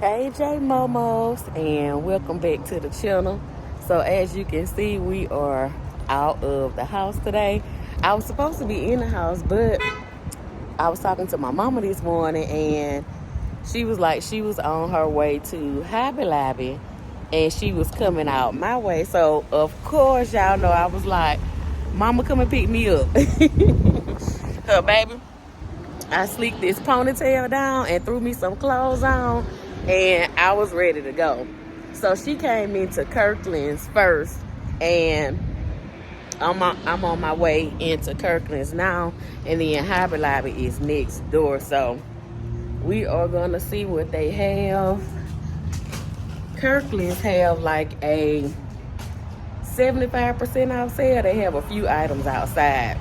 Hey J Momos, and welcome back to the channel. So as you can see, we are out of the house today. I was supposed to be in the house, but I was talking to my mama this morning, and she was like she was on her way to Hobby Lobby, and she was coming out my way. So of course, y'all know I was like, "Mama, come and pick me up." Her baby, I sleeked this ponytail down and threw me some clothes on, and I was ready to go. So she came into Kirkland's first, and I'm on my way into Kirkland's now, and then Hobby Lobby is next door. So we are gonna see what they have. Kirkland's have like a 75% off sale. They have a few items outside.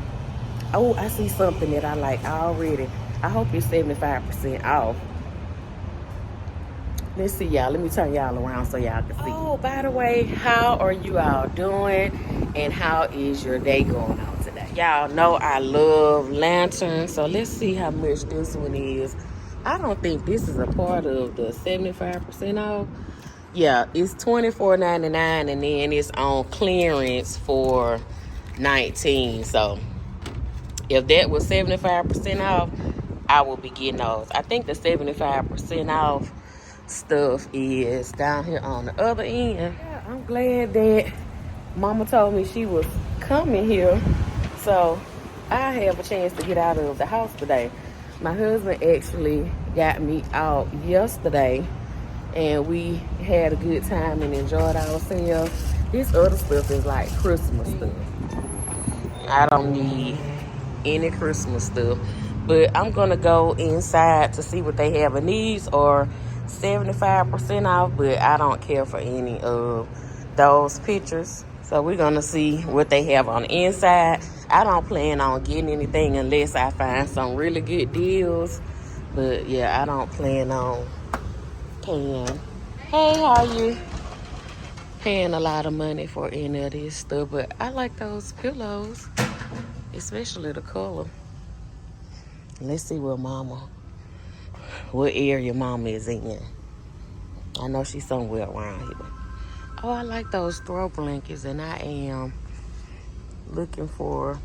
Oh, I see something that I like already. I hope it's 75% off. Let's see, y'all. Let me turn y'all around so y'all can see. Oh, by the way, how are you all doing? And how is your day going on today? Y'all know I love lanterns. So let's see how much this one is. I don't think this is a part of the 75% off. Yeah, it's $24.99, and then it's on clearance for $19. So if that was 75% off, I will be getting those. I think the 75% off stuff is down here on the other end. Yeah, I'm glad that Mama told me she was coming here, so I have a chance to get out of the house today. My husband actually got me out yesterday, and we had a good time and enjoyed ourselves. This other stuff is like Christmas stuff. I don't need any Christmas stuff, but I'm gonna go inside to see what they have. And these are 75% off, but I don't care for any of those pictures. So we're gonna see what they have on the inside. I don't plan on getting anything unless I find some really good deals, but yeah, I don't plan on paying. Hey, how are you? Paying a lot of money for any of this stuff, but I like those pillows, especially the color. Let's see what area Mama is in. I know she's somewhere around here. Oh, I like those throw blankets, and I am looking for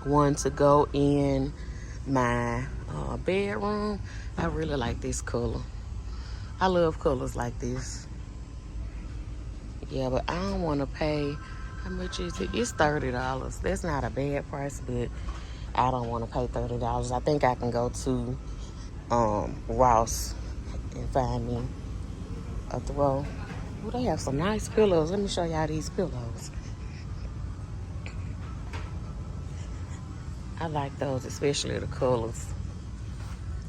one to go in my bedroom. I really like this color. I love colors like this. Yeah, but I don't want to pay. How much is it? It's $30. That's not a bad price, but I don't want to pay $30. I think I can go to Ross and find me a throw. Oh, they have some nice pillows. Let me show y'all these pillows. I like those, especially the colors.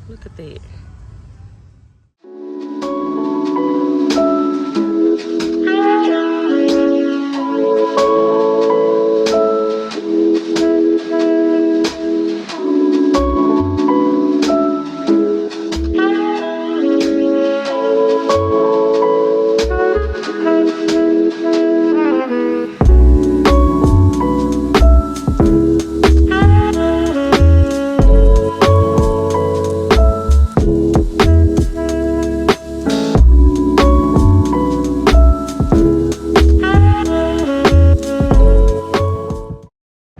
Look at that.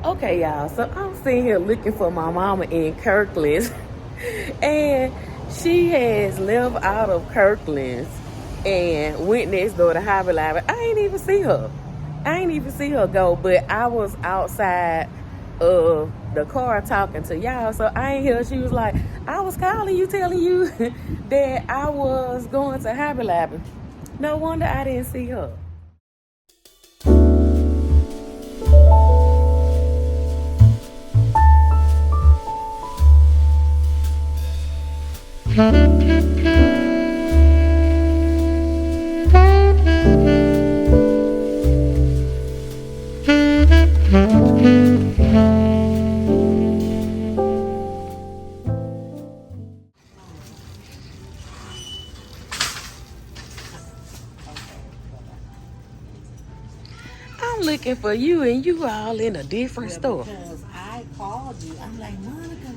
Okay, y'all, so I'm sitting here looking for my mama in Kirkland's, and she has left out of Kirkland's and went next door to Hobby Lobby. I ain't even see her go, but I was outside of the car talking to y'all, so I ain't hear. She was like, I was calling you, telling you that I was going to Hobby Lobby. No wonder I didn't see her. I'm looking for you, and you all in a different store. Because I called called you. I'm like, Monica.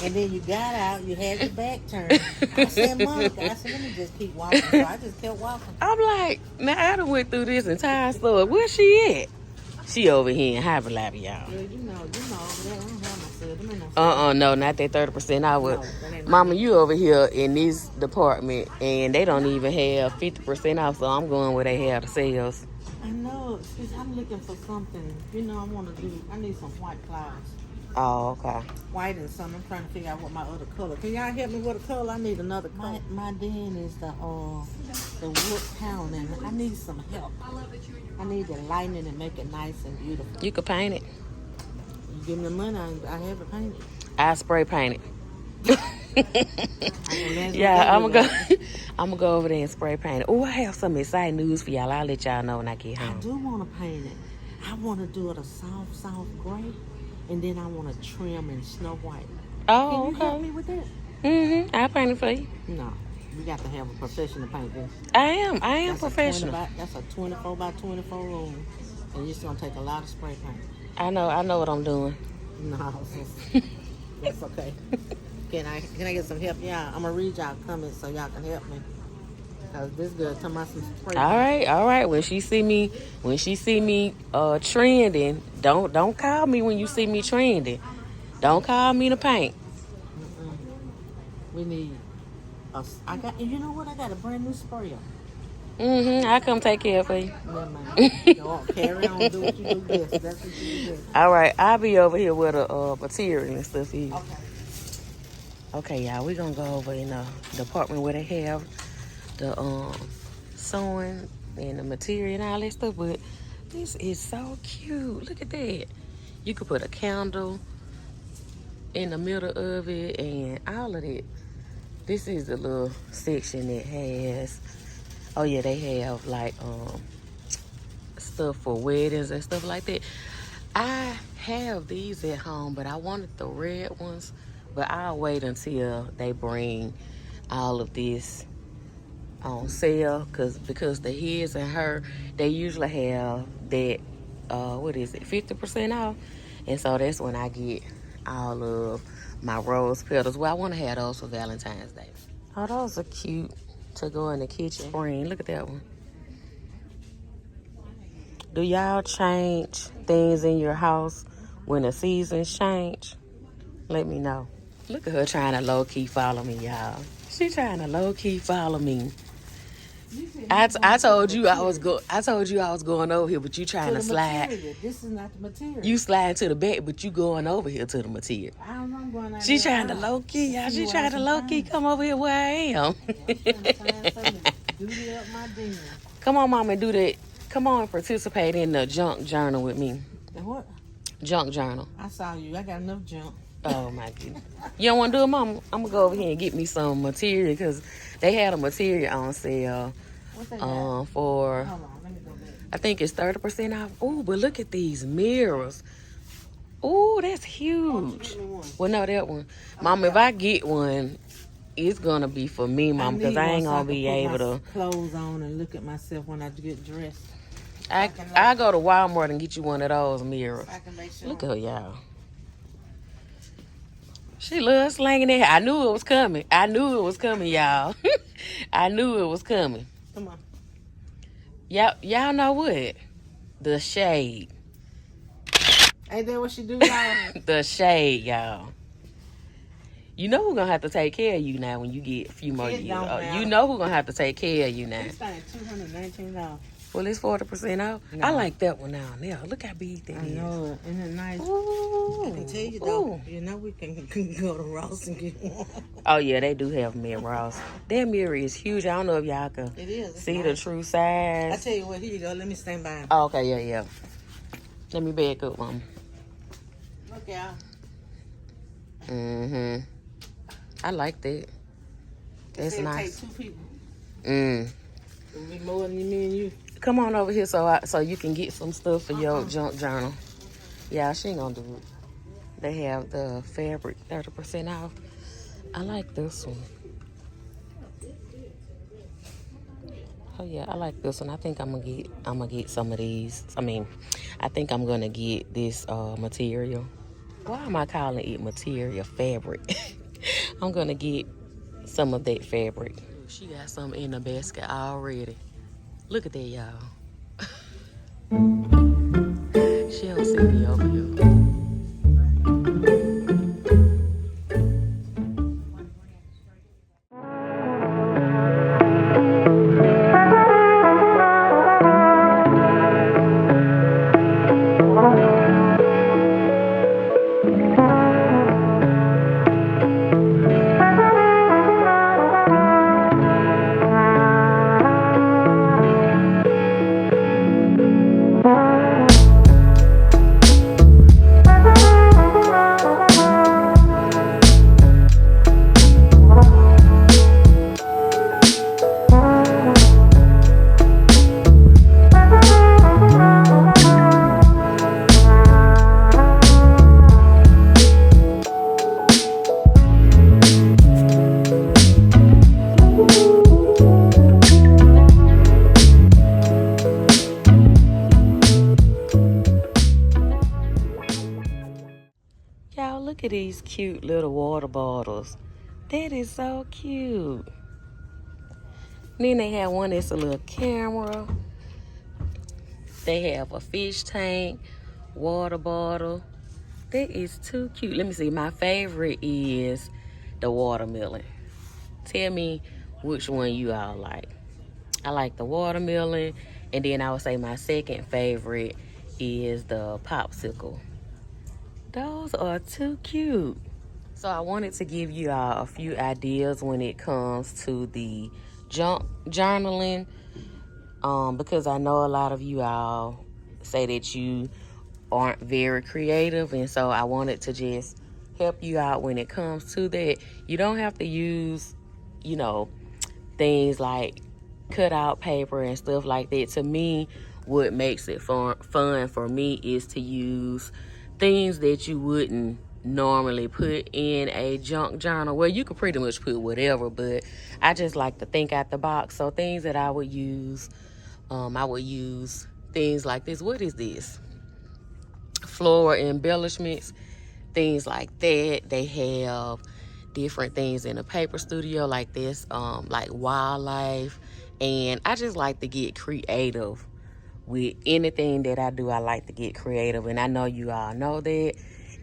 And then you got out, you had your back turned. I said, Monica. I said, let me just keep walking. So I just kept walking. I'm like, now I done went through this entire store. Where's she at? She over here in Hobby Lobby, y'all. Yeah, you know, over there. I don't have my sale. Them ain't no sale. No, not that 30% off. No, that ain't Mama, you over here in this department, and they don't even have 50% off, so I'm going where they have the sales. I know. I'm looking for something. You know, I need some white clouds. Oh, okay. White and some. I'm trying to figure out what my other color. Can y'all help me with a color? I need another color. My den is the wood panel, and I need some help. I need to lighten it and make it nice and beautiful. You could paint it. You give me the money, I have it painted. I spray paint it. Yeah, I'm gonna go over there and spray paint it. Oh, I have some exciting news for y'all. I'll let y'all know when I get home. I do want to paint it. I want to do it a soft gray, and then I want to trim in snow white. Oh, Can you help me with that? I'll paint it for you. No, we got to have a professional paint this. I am That's professional. That's a 24 by 24 room, and it's gonna take a lot of spray paint. I know what I'm doing. No, that's okay. Can I get some help? Yeah, I'm gonna read y'all comments so y'all can help me. Cause this girl talking about some spray. All right. When she see me trending, don't call me when you see me trending. Don't call me to paint. We need. You know what? I got a brand new sprayer. I come take care of you. Never mind. Go carry on, do what you do best. That's what you do best. All right, I'll be over here with the material and stuff here. Okay. Okay, y'all, we're gonna go over in the department where they have the sewing and the material and all that stuff. But this is so cute. Look at that. You could put a candle in the middle of it and all of that. This is the little section that has, oh yeah, they have like stuff for weddings and stuff like that. I have these at home, but I wanted the red ones, but I'll wait until they bring all of this on sale, because the his and her, they usually have that 50% off, and so that's when I get all of my rose petals. Well, I want to have those for Valentine's Day. Oh, those are cute to go in the kitchen. Spring, look at that one. Do y'all change things in your house when the seasons change? Let me know. Look at her trying to low-key follow me, y'all. She trying to low-key follow me. I told you I was going over here, but you trying to slide. Material. This is not the material. You slide to the back, but you going over here to the material. I don't know. I'm going out. She trying to low-key, y'all. She trying to low-key come over here where I am. Duty up my den. Come on, Mama, do that. Come on and participate in the junk journal with me. The what? Junk journal. I saw you. I got enough junk. Oh, my goodness. You don't want to do it, Mama? I'm going to go over here and get me some material, because they had a material on sale for, Hold on, let me go back. I think it's 30% off. Oh, but look at these mirrors. Oh, that's huge. Well, no, that one. Mama, if I get one, it's going to be for me, Mama, because I ain't going to be able to. Clothes on and look at myself when I get dressed. I go to Walmart and get you one of those mirrors. I can make sure. Look at her, y'all. She loves slanging that. I knew it was coming. Y'all. I knew it was coming. Come on. Y'all know what? The shade. Ain't that what she do, y'all? The shade, y'all. You know who's gonna have to take care of you now when you get a few more years. You know who's gonna have to take care of you now. It's like $219. Well, it's 40% off. No. I like that one down there. Look how big that is. I know. Isn't it nice? Ooh. I can tell you, though, you know we can go to Ross and get one. Oh, yeah, they do have them at Ross. That mirror is huge. I don't know if y'all can see the true size. I tell you what, here you go. Let me stand by. Oh, okay, yeah. Let me back up, Mama. Look, y'all. Mm-hmm. I like that. That's nice. Take 2 people. It'll be more than me and you. Come on over here so you can get some stuff for your junk journal. Yeah, she ain't gonna do it. They have the fabric 30% off. I like this one. Oh yeah, I like this one. I think I'm gonna get some of these. I I think I'm gonna get this material. Why am I calling it material? Fabric. I'm gonna get some of that fabric. She got some in the basket already. Look at that, y'all. She don't see me over here. Y'all, look at these cute little water bottles. That is so cute. Then they have one that's a little camera. They have a fish tank, water bottle. That is too cute. Let me see. My favorite is the watermelon. Tell me which one you all like. I like the watermelon. And then I would say my second favorite is the popsicle. Those are too cute. So I wanted to give you all a few ideas when it comes to the junk journaling, because I know a lot of you all say that you aren't very creative, and so I wanted to just help you out when it comes to that. You don't have to use, you know, things like cutout paper and stuff like that. To me, what makes it fun for me is to use things that you wouldn't normally put in a junk journal. Well, you could pretty much put whatever, but I just like to think out the box. So things that I would use things like this. What is this? Floral embellishments, things like that. They have different things in the paper studio like this, like wildlife. And I just like to get creative with anything that I do. I like to get creative, and I know you all know that.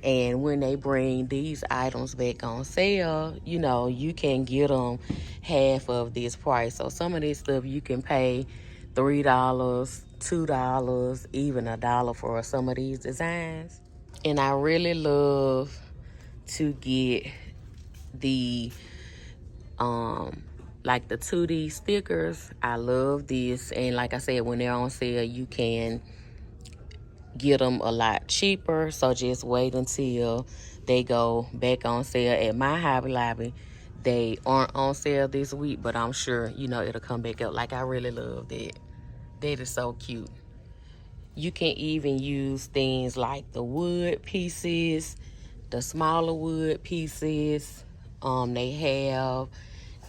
And when they bring these items back on sale, you know, you can get them half of this price. So some of this stuff you can pay $3, $2, even $1 for some of these designs. And I really love to get the like the 2D stickers. I love this, and like I said, when they're on sale, you can get them a lot cheaper. So just wait until they go back on sale. At my Hobby Lobby, they aren't on sale this week, but I'm sure, you know, it'll come back up. Like, I really love that. That is so cute. You can even use things like the wood pieces, the smaller wood pieces. They have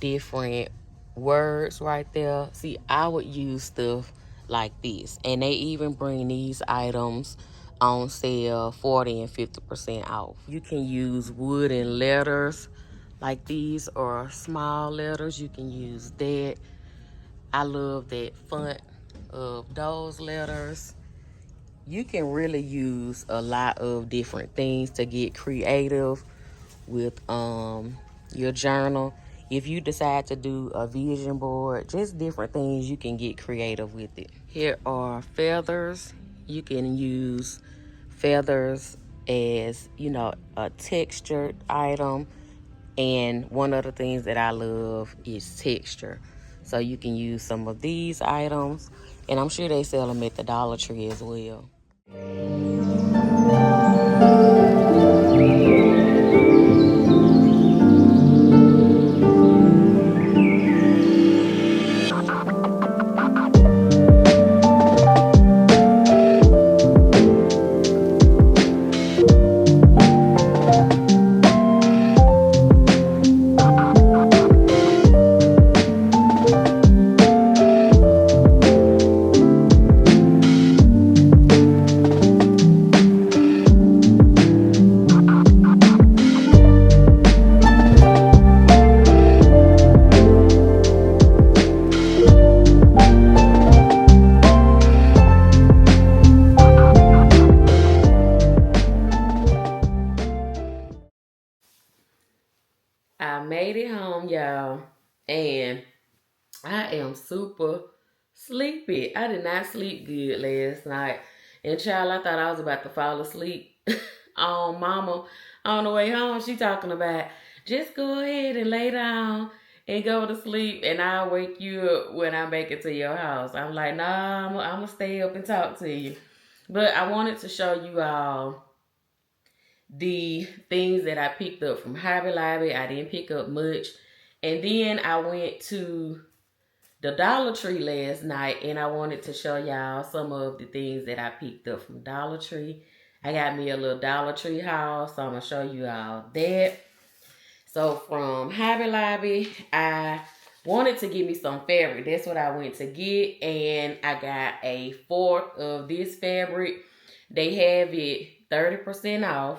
different words right there. See, I would use stuff like this, and they even bring these items on sale 40 and 50% off. You can use wooden letters like these, or small letters. You can use that. I love that font of those letters. You can really use a lot of different things to get creative with your journal. If you decide to do a vision board, just different things, you can get creative with it. Here are feathers. You can use feathers as, you know, a textured item. And one of the things that I love is texture. So you can use some of these items. And I'm sure they sell them at the Dollar Tree as well. I made it home, y'all, and I am super sleepy. I did not sleep good last night. And child, I thought I was about to fall asleep. Mama, on the way home, she talking about, just go ahead and lay down and go to sleep, and I'll wake you up when I make it to your house. I'm like, nah, I'm going to stay up and talk to you. But I wanted to show you all the things that I picked up from Hobby Lobby. I didn't pick up much. And then I went to the Dollar Tree last night, and I wanted to show y'all some of the things that I picked up from Dollar Tree. I got me a little Dollar Tree haul, so I'm going to show you all that. So from Hobby Lobby, I wanted to get me some fabric. That's what I went to get, and I got a fourth of this fabric. They have it 30% off,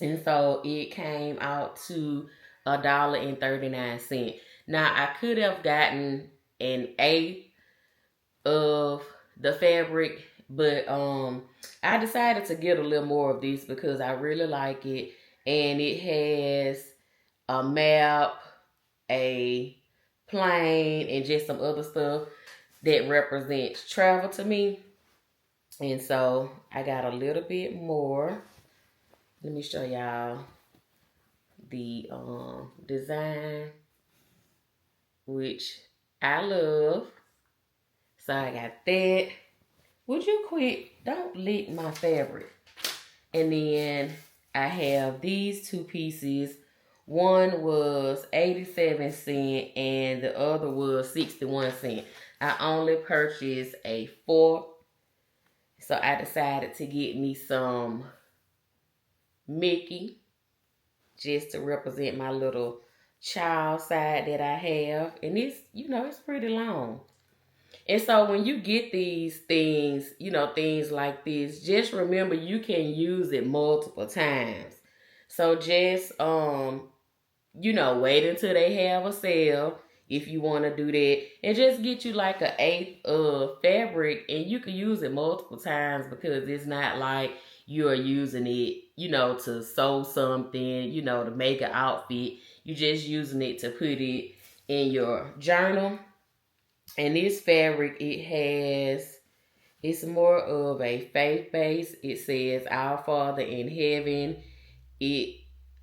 and so it came out to $1.39. Now, I could have gotten an eighth of the fabric, but I decided to get a little more of this because I really like it, and it has a map, a plane, and just some other stuff that represents travel to me. And so I got a little bit more. Let me show y'all the design, which I love. So I got that. Would you quit? Don't lick my fabric. And then I have these two pieces. One was 87 cents and the other was 61 cents. I only purchased a fourth. So I decided to get me some Mickey just to represent my little child side that I have. And it's, it's pretty long. And so when you get these things, things like this, just remember you can use it multiple times. So just, wait until they have a sale if you want to do that. And just get you like an eighth of fabric, and you can use it multiple times because it's not like you're using it, to sew something, to make an outfit. You're just using it to put it in your journal. And this fabric, it's more of a faith base. It says, Our Father in heaven, it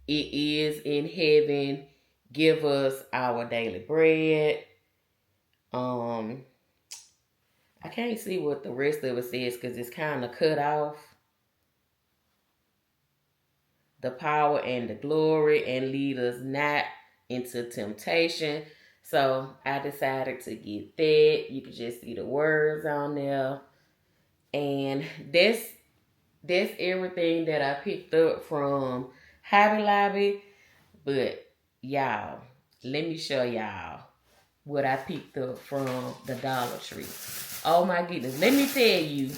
is in heaven, give us our daily bread. I can't see what the rest of it says because it's kind of cut off. The power and the glory, and lead us not into temptation. So I decided to get that. You can just see the words on there. And that's everything that I picked up from Hobby Lobby. But y'all, let me show y'all what I picked up from the Dollar Tree. Oh my goodness. Let me tell you,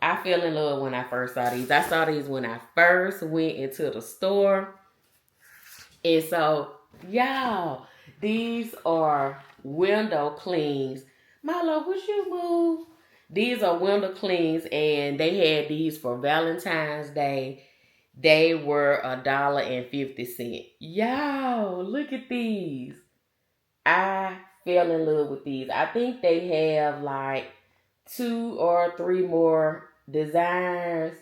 I fell in love when I first saw these. I saw these when I first went into the store. And so, y'all, these are window cleans. Milo, would you move? These are window cleans, and they had these for Valentine's Day. They were $1.50. Y'all, look at these. I fell in love with these. I think they have like 2 or 3 more designs.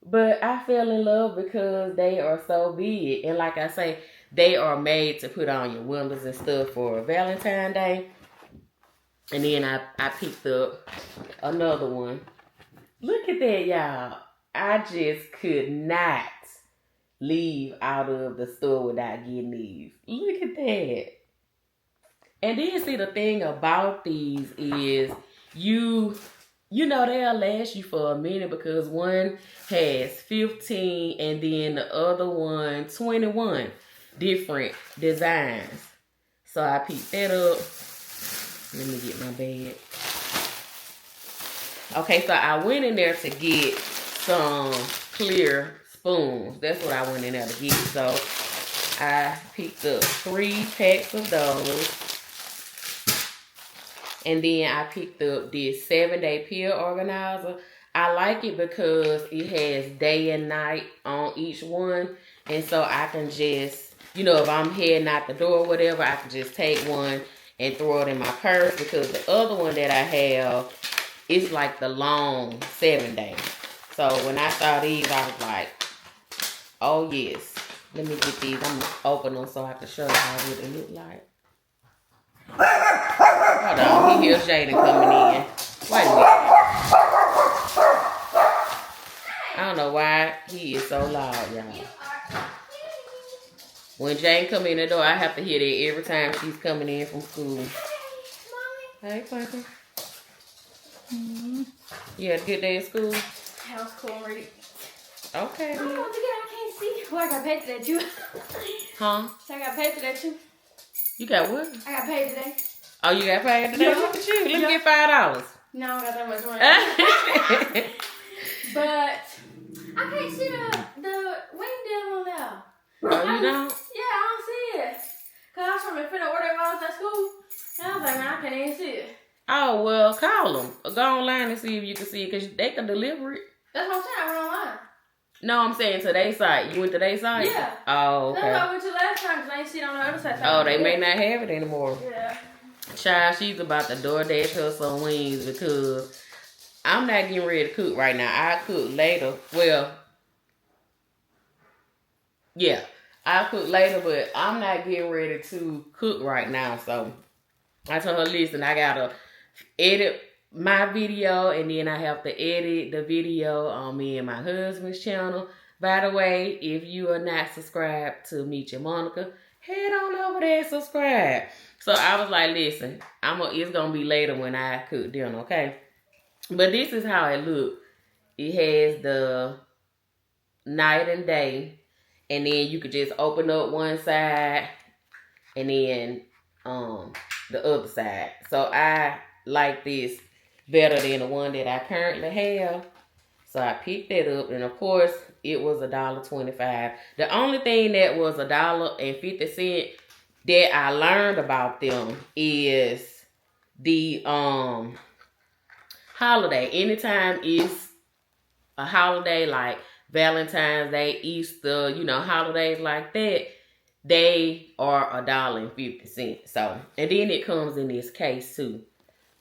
But I fell in love because they are so big. And like I say, they are made to put on your windows and stuff for Valentine's Day. And then I picked up another one. Look at that, y'all. I just could not leave out of the store without getting these. Look at that. And then see, the thing about these is they'll last you for a minute because one has 15 and then the other one 21 different designs. So I picked that up. Let me get my bag. Okay, so I went in there to get some clear spoons. That's what I went in there to get. So I picked up 3 packs of those. And then I picked up this 7-day pill organizer. I like it because it has day and night on each one. And so I can just you know, if I'm heading out the door or whatever, I can just take one and throw it in my purse, because the other one that I have is like the long 7 days. So when I saw these, I was like, oh yes. Let me get these. I'm gonna open them so I can show you how it look like. Hold on, he hears Jaden coming in. Wait a minute. I don't know why he is so loud, y'all. When Jane come in the door, I have to hear that every time she's coming in from school. Hey, Parker. You had a good day at school? That was cool, Marie. Okay. I don't know what to get. I can't see. Well, I got paid today, too. Huh? So I got paid today, too. You got what? I got paid today. Oh, you got paid today? Yeah. Look at you. Let me get $5. No, I don't got that much money. But I can't see the wing deal on there. Oh, you don't? Yeah, I don't see it. Because I was trying to figure out where they was at school. And I was like, man, I can't even see it. Oh, well, call them. Go online and see if you can see it, because they can deliver it. That's what I'm saying. I went online. No, I'm saying to their site. You went to their site? Yeah. Oh, okay. That's what I went to last time, because I ain't see it on the other side. Oh, they may not have it anymore. Yeah. Child, she's about to DoorDash her some wings, because I'm not getting ready to cook right now. I cook later. Well, yeah, I'll cook later, but I'm not getting ready to cook right now. So I told her, listen, I gotta edit my video, and then I have to edit the video on me and my husband's channel. By the way, if you are not subscribed to Meech and Monica, head on over there and subscribe. So I was like, listen, it's gonna be later when I cook dinner, okay? But this is how it look. It has the night and day, and then you could just open up one side and then the other side. So I like this better than the one that I currently have. So I picked that up, and of course it was $1.25. The only thing that was $1.50 that I learned about them is the holiday. Anytime it's a holiday like Valentine's Day, Easter, you know, holidays like that, they are $1.50. So, and then it comes in this case too.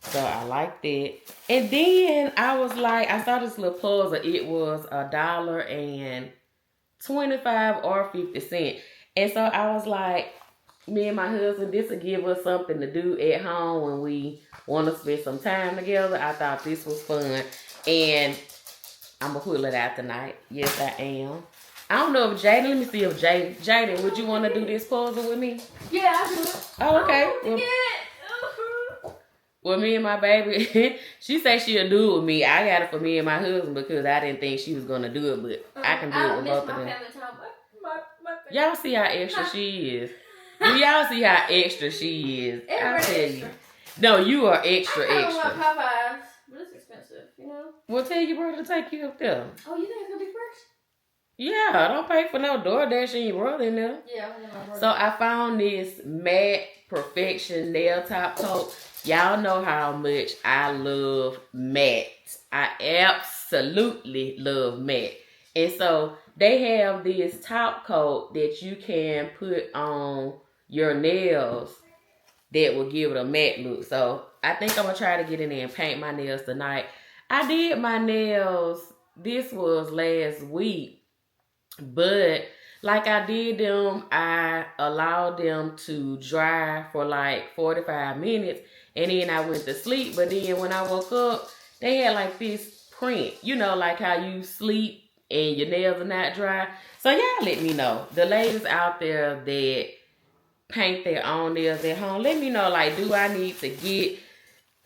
So I like that. And then I was like, I saw this little puzzle. It was $1.25 or 50 cents. And so I was like, me and my husband, this will give us something to do at home when we want to spend some time together. I thought this was fun. And I'm going to pull it out tonight. Yes, I am. I don't know if Jaden, let me see if Jaden, would you want to do this puzzle with me? Yeah, I'll do it. Oh, okay. Well, me and my baby, she said she'll do it with me. I got it for me and my husband because I didn't think she was going to do it, but I can do it with both of them. Y'all see how extra she is. Do y'all see how extra she is? I'll tell you. No, you are extra. I don't want Popeyes, but it's expensive, you know? Well, tell your brother to take you up there. Oh, you think it's going to be fresh? Yeah, don't pay for no DoorDash and your brother in there. Yeah, my brother. So I found this Matte Perfection nail top coat. Y'all know how much I love matte. I absolutely love matte. And so they have this top coat that you can put on your nails that will give it a matte look. So I think I'm going to try to get in there and paint my nails tonight. I did my nails, this was last week, but like I did them, I allowed them to dry for like 45 minutes. And then I went to sleep. But then when I woke up, they had like this print. You know, like how you sleep and your nails are not dry. So y'all let me know. The ladies out there that paint their own nails at home, let me know, like, do I need to get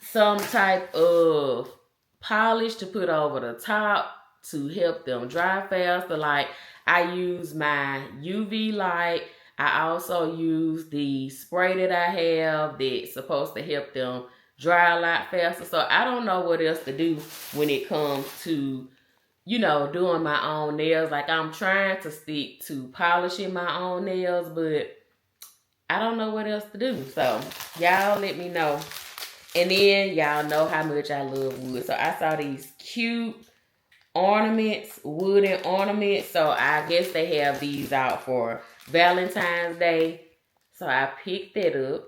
some type of polish to put over the top to help them dry faster? Like, I use my UV light. I also use the spray that I have that's supposed to help them dry a lot faster. So I don't know what else to do when it comes to, you know, doing my own nails. Like, I'm trying to stick to polishing my own nails, but I don't know what else to do. So y'all let me know. And then y'all know how much I love wood. So I saw these cute ornaments, wooden ornaments. So I guess they have these out for Valentine's Day. So I picked that up.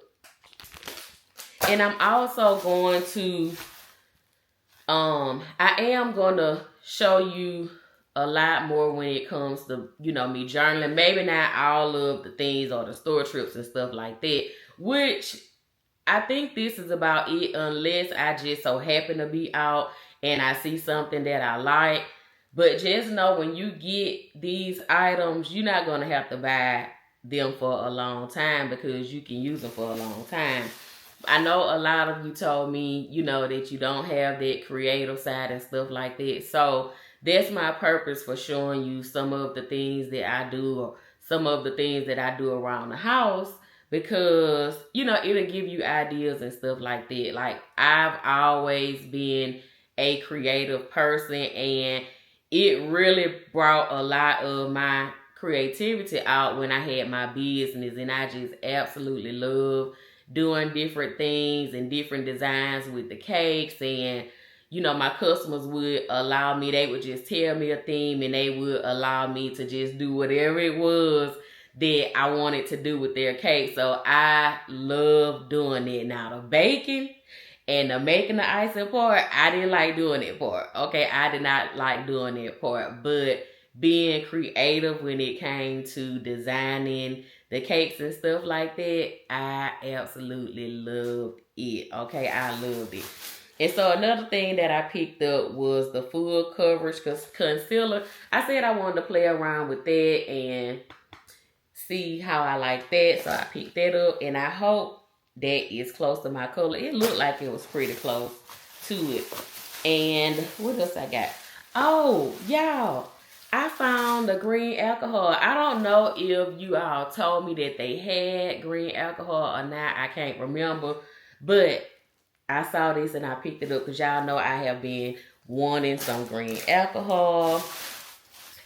And I'm also going to, I am going to show you a lot more when it comes to, you know, me journaling. Maybe not all of the things or the store trips and stuff like that, which I think this is about it, unless I just so happen to be out and I see something that I like. But just know when you get these items, you're not going to have to buy them for a long time because you can use them for a long time. I know a lot of you told me, you know, that you don't have that creative side and stuff like that. So that's my purpose for showing you some of the things that I do or some of the things that I do around the house, because, you know, it'll give you ideas and stuff like that. Like, I've always been a creative person, and it really brought a lot of my creativity out when I had my business, and I just absolutely love doing different things and different designs with the cakes. And you know, my customers would allow me, they would just tell me a theme and they would allow me to just do whatever it was that I wanted to do with their cake. So I love doing it. Now the baking and the making the icing part, I didn't like doing it part. Okay, I did not like doing it part, but being creative when it came to designing the cakes and stuff like that, I absolutely loved it. Okay, I loved it. And so another thing that I picked up was the full coverage concealer. I said I wanted to play around with that and see how I like that. So I picked that up, and I hope that is close to my color. It looked like it was pretty close to it. And what else I got? Oh, y'all, I found the green alcohol. I don't know if you all told me that they had green alcohol or not. I can't remember. But I saw this and I picked it up because y'all know I have been wanting some green alcohol.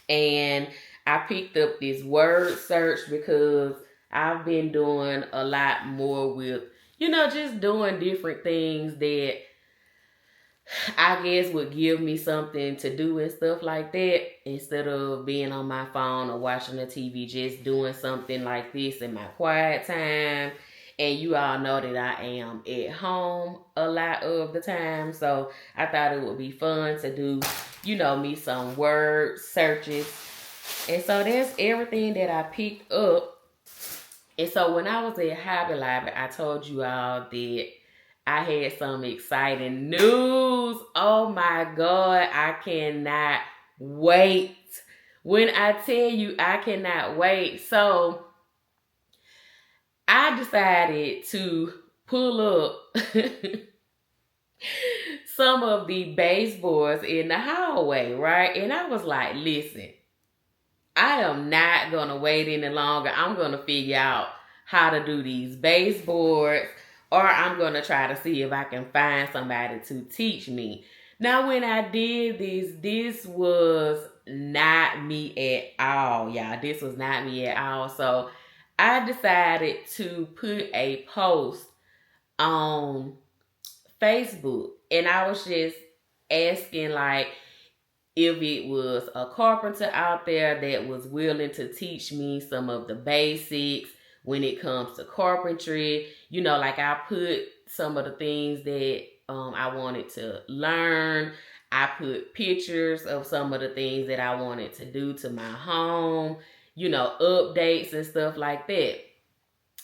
And I picked up this word search because I've been doing a lot more with, you know, just doing different things that I guess would give me something to do and stuff like that, instead of being on my phone or watching the TV, just doing something like this in my quiet time. And you all know that I am at home a lot of the time, so I thought it would be fun to do, you know, me some word searches. And so that's everything that I picked up. And so when I was at Hobby Lobby, I told you all that I had some exciting news. Oh my God, I cannot wait. When I tell you I cannot wait. So I decided to pull up some of the baseboards in the hallway, right? And I was like, listen, I am not going to wait any longer. I'm going to figure out how to do these baseboards, or I'm going to try to see if I can find somebody to teach me. Now, when I did this was not me at all, y'all. This was not me at all. So I decided to put a post on Facebook, and I was just asking, like, if it was a carpenter out there that was willing to teach me some of the basics when it comes to carpentry. You know, like, I put some of the things that I wanted to learn. I put pictures of some of the things that I wanted to do to my home, you know, updates and stuff like that.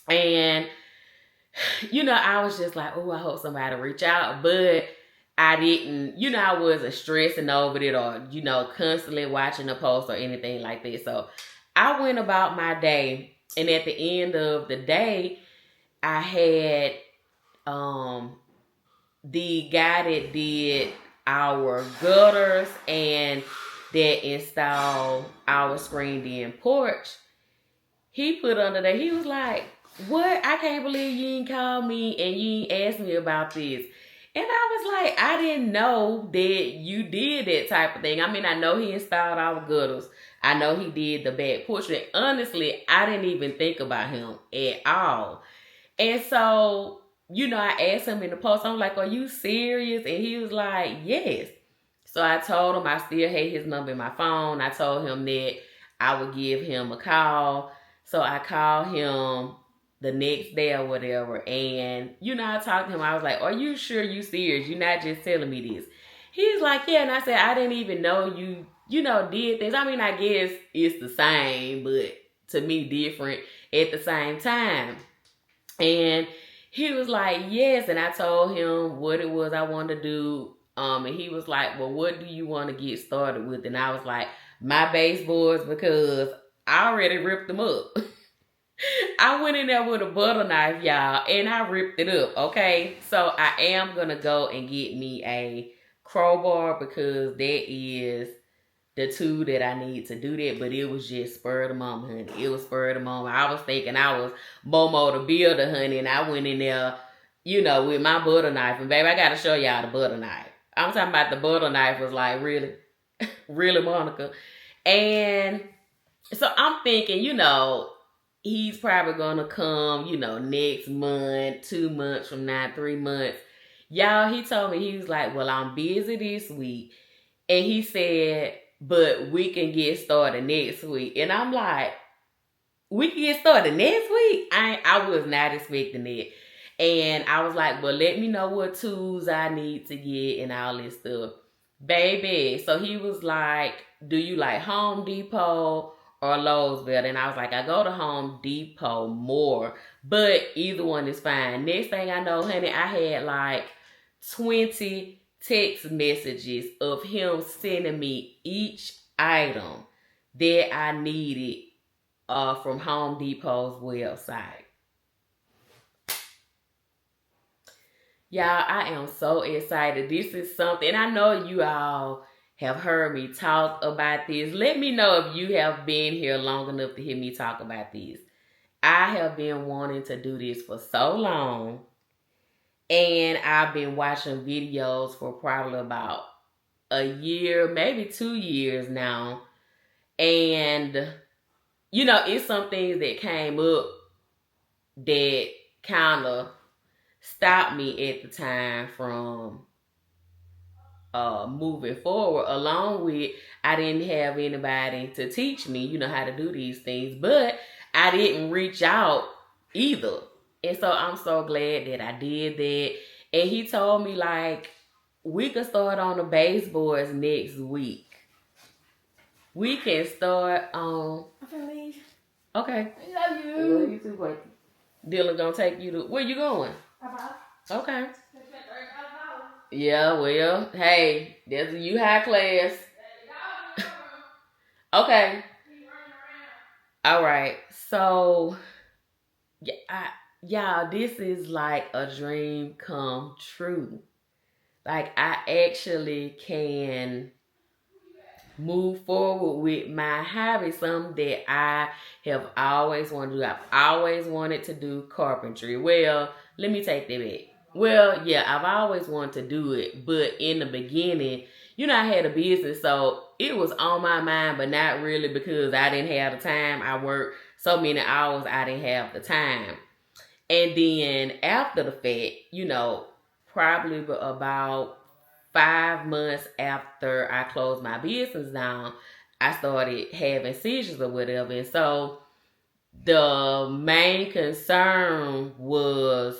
And, you know, I was just like, oh, I hope somebody reach out. But I didn't, you know, I wasn't stressing over it or, you know, constantly watching the post or anything like that. So I went about my day. And at the end of the day, I had the guy that did our gutters and that installed our screened-in porch. He put under there, he was like, what? I can't believe you ain't called me and you ain't asked me about this. And I was like, I didn't know that you did that type of thing. I mean, I know he installed our gutters. I know he did the back porch. And honestly, I didn't even think about him at all. And so, you know, I asked him in the post, I'm like, are you serious? And he was like, yes. So I told him I still had his number in my phone. I told him that I would give him a call. So I called him the next day or whatever. And, I talked to him. I was like, are you sure you serious? You're not just telling me this. He's like, yeah. And I said, I didn't even know you, did things. I mean, I guess it's the same, but to me, different at the same time. And he was like, yes. And I told him what it was I wanted to do. And he was like, well, what do you want to get started with? And I was like, my baseboards, because I already ripped them up. I went in there with a butter knife, y'all, and I ripped it up, okay? So I am going to go and get me a crowbar because that is the tool that I need to do that. But it was just spur of the moment, honey. It was spur of the moment. I was thinking I was Momo the Builder, honey, and I went in there, with my butter knife. And, baby, I got to show y'all the butter knife. I'm talking about the butter knife was like, really, really, Monica. And so I'm thinking, he's probably going to come, next month, 2 months from now, 3 months. Y'all, he told me, he was like, well, I'm busy this week. And he said, but we can get started next week. And I'm like, we can get started next week? I was not expecting it. And I was like, well, let me know what tools I need to get and all this stuff. Baby, so he was like, do you like Home Depot or Lowe's better? And I was like, I go to Home Depot more, but either one is fine. Next thing I know, honey, I had like 20 text messages of him sending me each item that I needed from Home Depot's website. Y'all, I am so excited. This is something, and I know you all have heard me talk about this. Let me know if you have been here long enough to hear me talk about this. I have been wanting to do this for so long, and I've been watching videos for probably about a year, maybe 2 years now. And, it's some things that came up that kind of stopped me at the time from moving forward. Along with, I didn't have anybody to teach me, how to do these things. But I didn't reach out either. And so I'm so glad that I did that. And he told me, like, we could start on the baseboards next week. We can start on... I'm finna leave. Okay. I love you. Love you too, buddy. Dylan gonna take you to... Where you going? Okay. Yeah, well, hey, that's you high class. Okay. All right. So, y'all, this is like a dream come true. Like, I actually can move forward with my hobby, something that I have always wanted to do. I've always wanted to do carpentry. Well, let me take that back. Well, yeah, I've always wanted to do it, but in the beginning, I had a business, so it was on my mind, but not really because I didn't have the time. I worked so many hours, I didn't have the time. And then after the fact, probably about 5 months after I closed my business down, I started having seizures or whatever. And so the main concern was,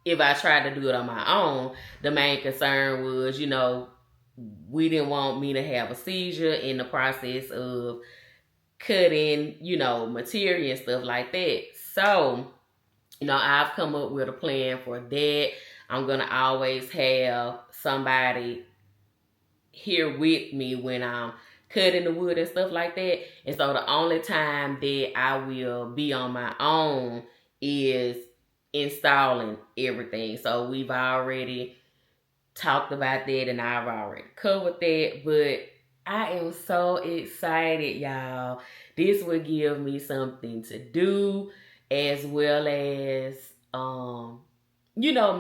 if I tried to do it on my own, the main concern was, we didn't want me to have a seizure in the process of cutting, material and stuff like that. So, I've come up with a plan for that. I'm going to always have somebody here with me when I'm cutting the wood and stuff like that. And so the only time that I will be on my own is installing everything. So we've already talked about that and I've already covered that. But I am so excited, y'all. This will give me something to do as well as,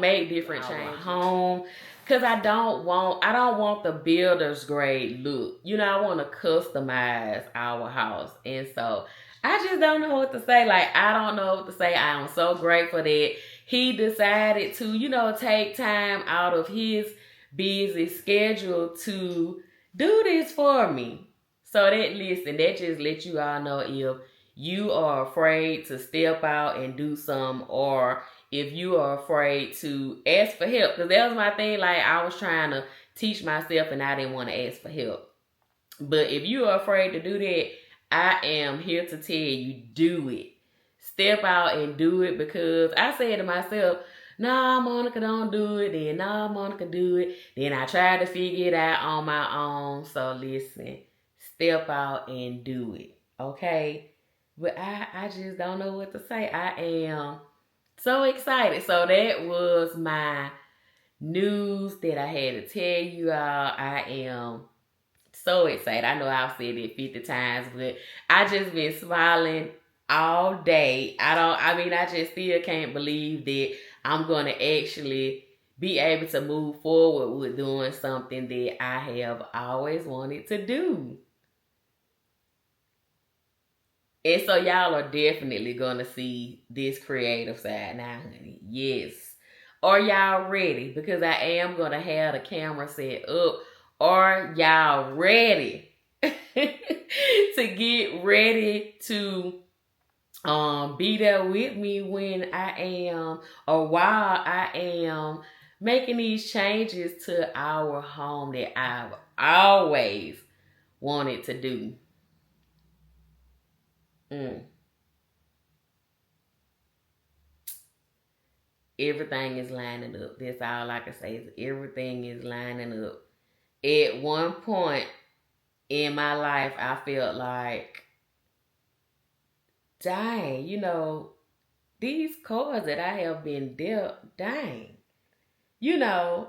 make different changes home. Cause I don't want the builder's grade look. I want to customize our house. And so I just don't know what to say. Like, I don't know what to say. I am so grateful that he decided to, take time out of his busy schedule to do this for me. So that just lets you all know if you are afraid to step out and do something, or if you are afraid to ask for help. Because that was my thing. Like, I was trying to teach myself and I didn't want to ask for help. But if you are afraid to do that, I am here to tell you, do it. Step out and do it, because I said to myself, nah, Monica, don't do it. Then, nah, Monica, do it. Then I tried to figure it out on my own. So listen, step out and do it, okay? But I just don't know what to say. I am so excited. So that was my news that I had to tell you all. I am so excited. I know I've said it 50 times, but I just been smiling all day. I just still can't believe that I'm going to actually be able to move forward with doing something that I have always wanted to do. And so y'all are definitely going to see this creative side now, honey. Yes. Are y'all ready? Because I am going to have the camera set up. Are y'all ready to get ready to be there with me when I am, or while I am making these changes to our home that I've always wanted to do? Everything is lining up. That's all I can say, is everything is lining up. At one point in my life, I felt like, dang, these cards that I have been dealt, dang, felt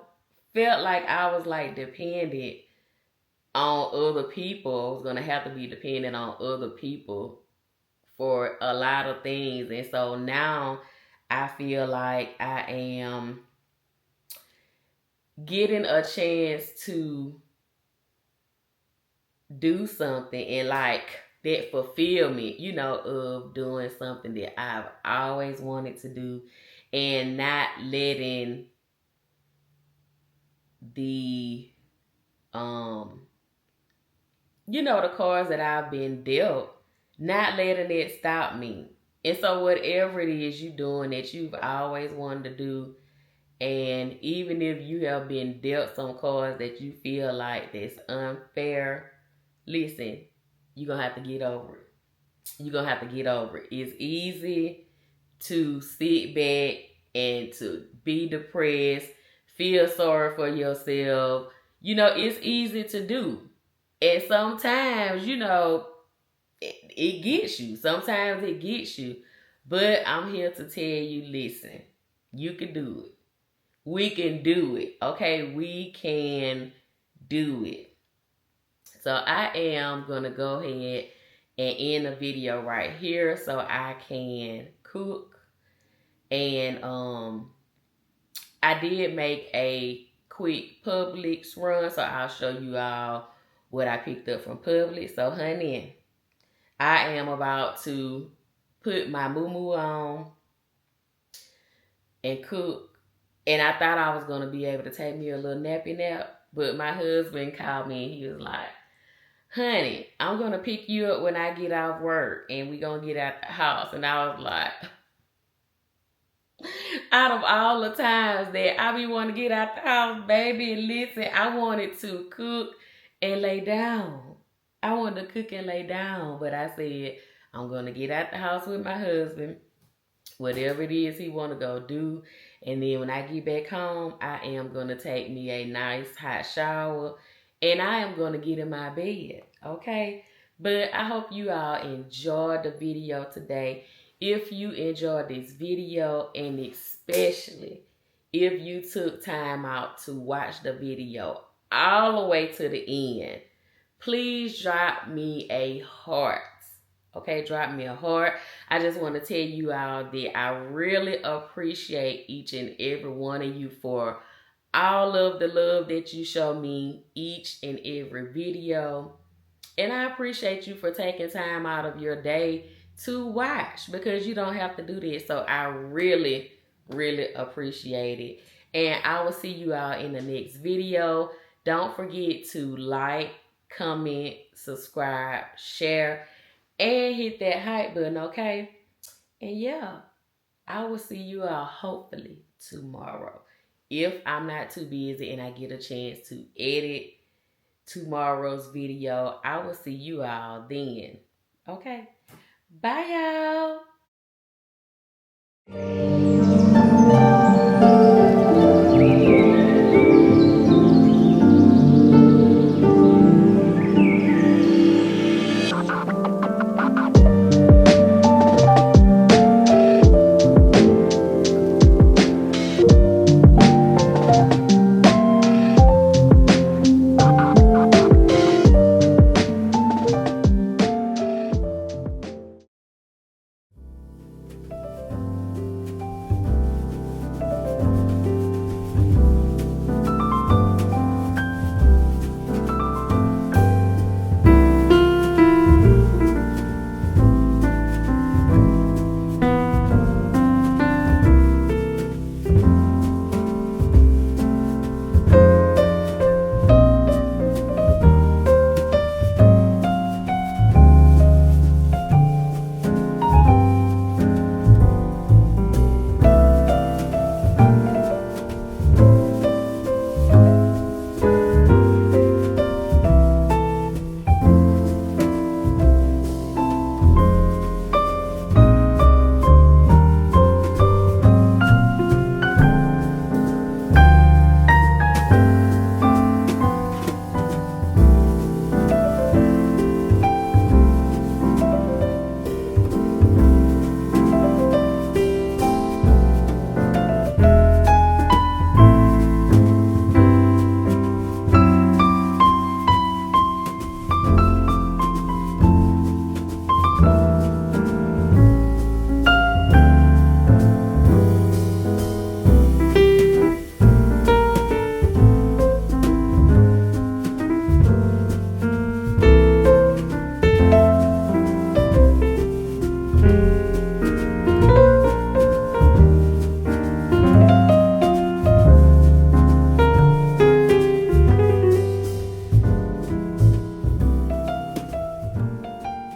like I was like dependent on other people. I was going to have to be dependent on other people for a lot of things. And so now I feel like I am getting a chance to do something, and like that fulfillment, of doing something that I've always wanted to do, and not letting the the cards that I've been dealt, not letting it stop me. And so whatever it is you're doing that you've always wanted to do, and even if you have been dealt some cards that you feel like that's unfair, listen, you're going to have to get over it. You're going to have to get over it. It's easy to sit back and to be depressed, feel sorry for yourself. It's easy to do. And sometimes, it gets you. Sometimes it gets you. But I'm here to tell you, listen, you can do it. We can do it. Okay, we can do it. So I am going to go ahead and end the video right here so I can cook. And I did make a quick Publix run, so I'll show you all what I picked up from Publix. So honey, I am about to put my moo-moo on and cook. And I thought I was going to be able to take me a little nappy nap, but my husband called me and he was like, honey, I'm going to pick you up when I get off work and we going to get out the house. And I was like, out of all the times that I be wanting to get out the house, baby, listen, I wanted to cook and lay down. I wanted to cook and lay down, but I said, I'm going to get out the house with my husband, whatever it is he want to go do. And then when I get back home, I am going to take me a nice hot shower and I am going to get in my bed, okay? But I hope you all enjoyed the video today. If you enjoyed this video, and especially if you took time out to watch the video all the way to the end, please drop me a heart. Okay, drop me a heart. I just want to tell you all that I really appreciate each and every one of you for all of the love that you show me each and every video. And I appreciate you for taking time out of your day to watch, because you don't have to do this. So I really, really appreciate it. And I will see you all in the next video. Don't forget to like, comment, subscribe, share, and hit that hype button, okay? And yeah, I will see you all hopefully tomorrow. If I'm not too busy and I get a chance to edit tomorrow's video, I will see you all then. Okay? Bye, y'all.